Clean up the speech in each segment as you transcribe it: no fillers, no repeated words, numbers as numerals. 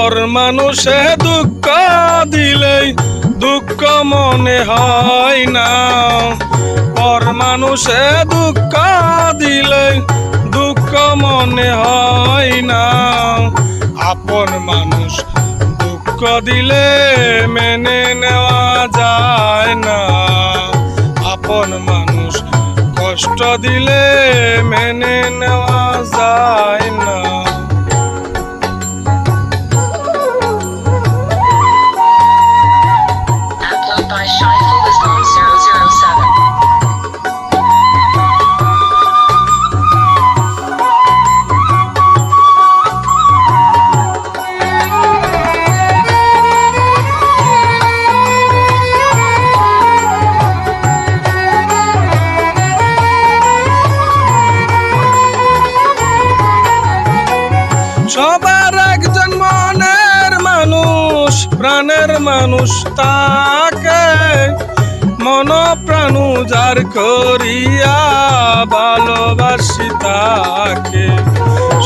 পর মানুষে দুঃখ দিলেই দুঃখ মনে হয় না, পর মানুষে দুঃখ দিলেই দুঃখ মনে হয় না। আপন মানুষ দুঃখ দিলে মেনে নেওয়া যায় না, আপন মানুষ কষ্ট দিলে মেনে নেওয়া যায় না। সবার একজন মনের মানুষ, প্রাণের মানুষ তাকে, মন প্রাণ উজাড় করিয়া ভালোবাসি তাকে।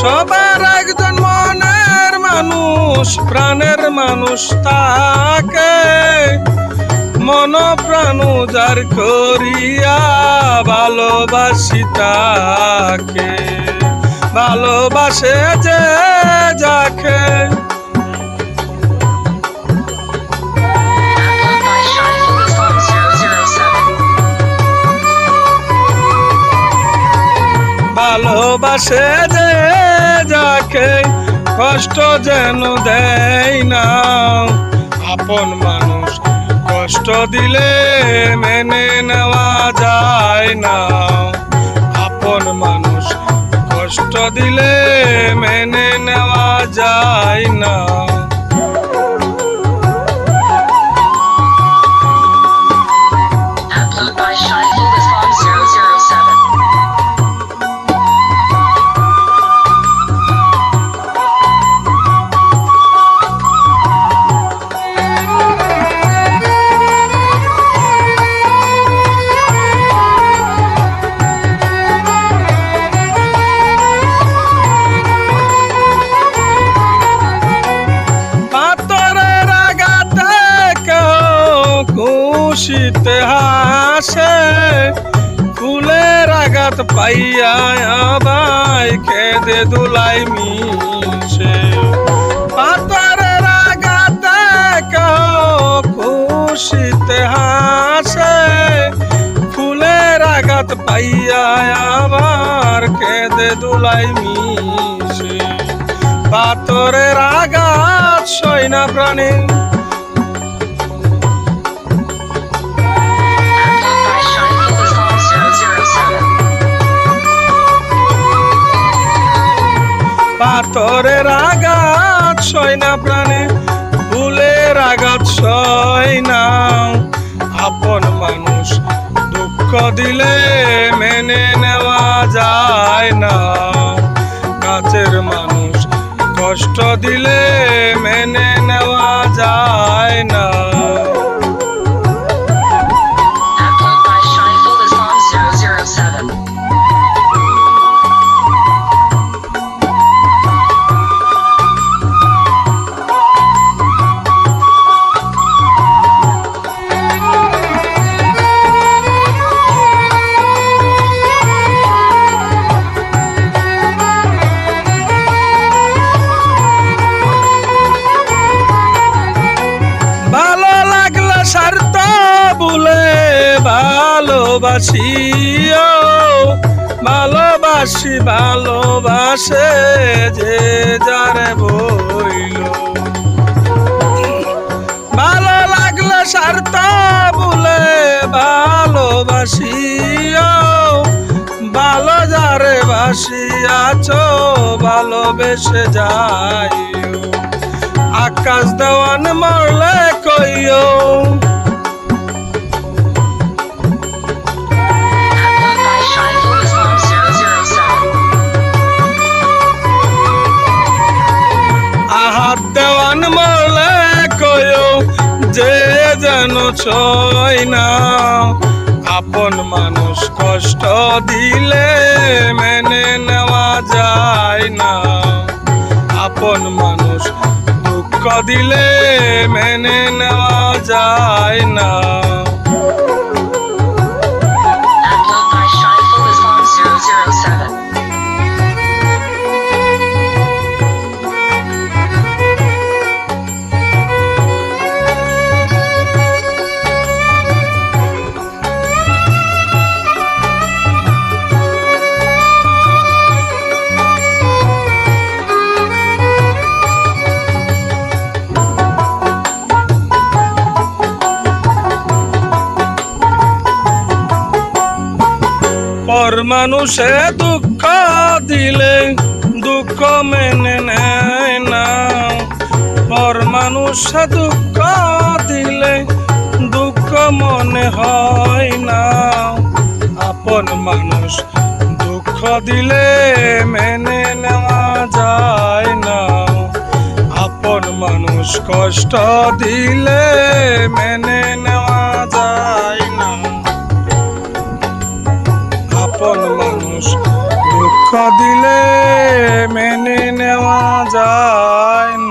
সবার একজন মনের মানুষ, প্রাণের মানুষ তাকে, মন প্রাণ উজাড় করিয়া ভালোবাসি তাকে। ভালোবাসে যে যাকে, ভালোবাসে যে যাকে কষ্ট যেন দেয় না। আপন মানুষ কষ্ট দিলে মেনে নেওয়া যায় না, আপন মানুষ কষ্ট দিলে মেনে নেওয়া যায় না। খুশিতে হাসে, ফুলের আঘাত পাইয়া আবাই কেঁদে দুলাই মিশে। পাথরের আঘাতে খুশিতে হাসে, ফুলের আঘাত পাইয়া আবার কেঁদে দুলাই মিশে। পাথরের আঘাত সয় না প্রাণী, পাথরের আঘাত সয় না প্রাণে, ফুলের আঘাত সয় না। আপন মানুষ দুঃখ দিলে মেনে নেওয়া যায় না, কাছের মানুষ কষ্ট দিলে মেনে নেওয়া যায় না। স্বার্থ ভুলে ভালোবাসিও, ভালোবাসি ভালোবাসে যে যারে বইল। ভালো লাগলে স্বার্থ ভুলে ভালোবাসিও, ভালো যারে বাসিয়াছ ভালোবেসে যাইও। আকাশ দেওয়ান মরলে কইও, আহাত দেওয়ান মরলে কইও যে যেন ছয় না। আপন মানুষ কষ্ট দিলে মেনে নেওয়া যায় না, আপন মানুষ দুঃখ দিলে মেনে নেওয়া যায় না। Upload by Shyful Islam 007. পর মানুষে দুঃখ দিলে দুঃখ মেনে নেয় না। পর মানুষে দুঃখ দিলে দুঃখ মনে হয় না। আপন মানুষ দুঃখ দিলে মেনে নেওয়া যায় না। আপন মানুষ কষ্ট দিলে মেনে নেওয়া যায় না। আপন মানুষ দুঃখ দিলে মেনে নেওয়া যায় না।